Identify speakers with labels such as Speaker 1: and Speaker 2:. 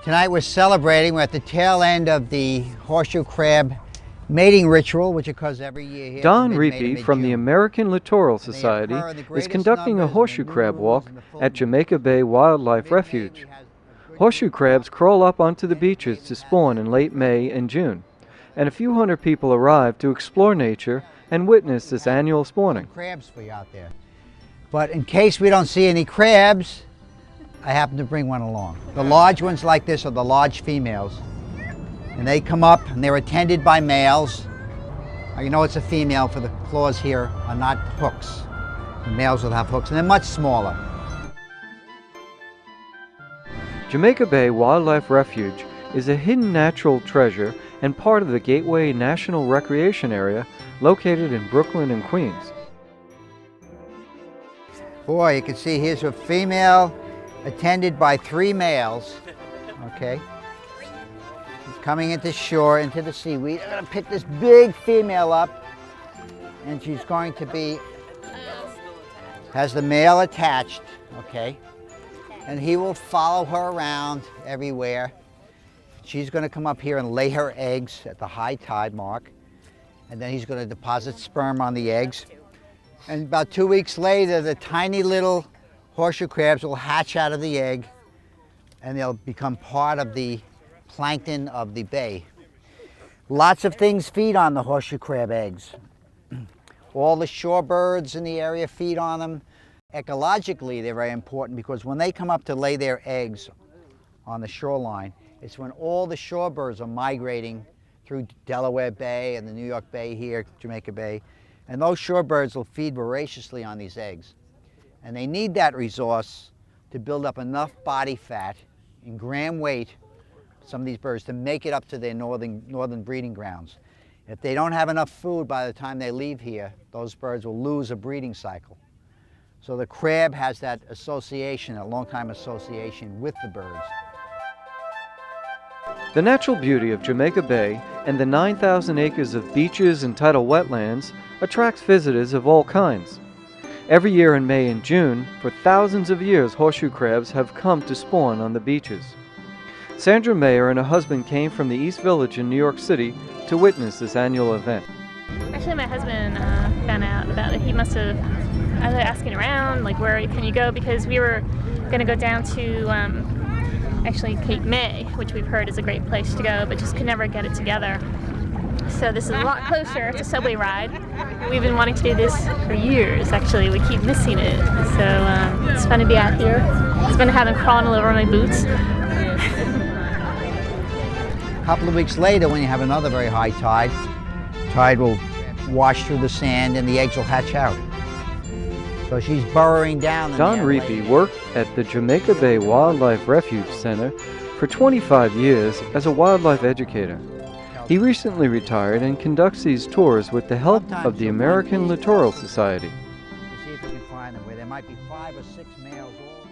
Speaker 1: Tonight we're celebrating, we're at the tail end of the horseshoe crab mating ritual, which occurs every year here.
Speaker 2: Don Riepe from the American Littoral Society is conducting a horseshoe crab walk at Jamaica Bay Wildlife Refuge. Horseshoe crabs crawl up onto the beaches to spawn in late May and June, and a few hundred people arrive to explore nature and witness this annual spawning.
Speaker 1: Crabs for you out there. But in case we don't see any crabs, I happen to bring one along. The large ones like this are the large females. And they come up and they're attended by males. You know it's a female, for the claws here are not hooks. The males will have hooks and they're much smaller.
Speaker 2: Jamaica Bay Wildlife Refuge is a hidden natural treasure and part of the Gateway National Recreation Area located in Brooklyn and Queens.
Speaker 1: Boy, you can see here's a female attended by 3 males, okay? She's coming into shore, into the seaweed. I'm gonna pick this big female up, and she's going to be, has the male attached, okay? And he will follow her around everywhere. She's gonna come up here and lay her eggs at the high tide mark, and then he's gonna deposit sperm on the eggs. And about 2 weeks later, the tiny little horseshoe crabs will hatch out of the egg and they'll become part of the plankton of the bay. Lots of things feed on the horseshoe crab eggs. All the shorebirds in the area feed on them. Ecologically, they're very important because when they come up to lay their eggs on the shoreline, it's when all the shorebirds are migrating through Delaware Bay and the New York Bay here, Jamaica Bay, and those shorebirds will feed voraciously on these eggs. And they need that resource to build up enough body fat in gram weight, some of these birds, to make it up to their northern breeding grounds. If they don't have enough food by the time they leave here, those birds will lose a breeding cycle. So the crab has that association, a long-time association with the birds.
Speaker 2: The natural beauty of Jamaica Bay and the 9,000 acres of beaches and tidal wetlands attracts visitors of all kinds. Every year in May and June, for thousands of years, horseshoe crabs have come to spawn on the beaches. Sandra Mayer and her husband came from the East Village in New York City to witness this annual event.
Speaker 3: Actually, my husband found out about it. He must have, I was asking around, like, where can you go? Because we were going to go down to actually Cape May, which we've heard is a great place to go, but just could never get it together. So this is a lot closer. It's a subway ride. We've been wanting to do this for years, actually. We keep missing it. So it's fun to be out here. It's fun to have them crawling all over my boots.
Speaker 1: A couple of weeks later, when you have another very high tide, tide will wash through the sand and the eggs will hatch out. So she's burrowing down.
Speaker 2: Don Riepe worked at the Jamaica Bay Wildlife Refuge Center for 25 years as a wildlife educator. He recently retired and conducts these tours with the help of the American Littoral Society.
Speaker 1: We'll see if we can find them where there might be 5 or 6 males all.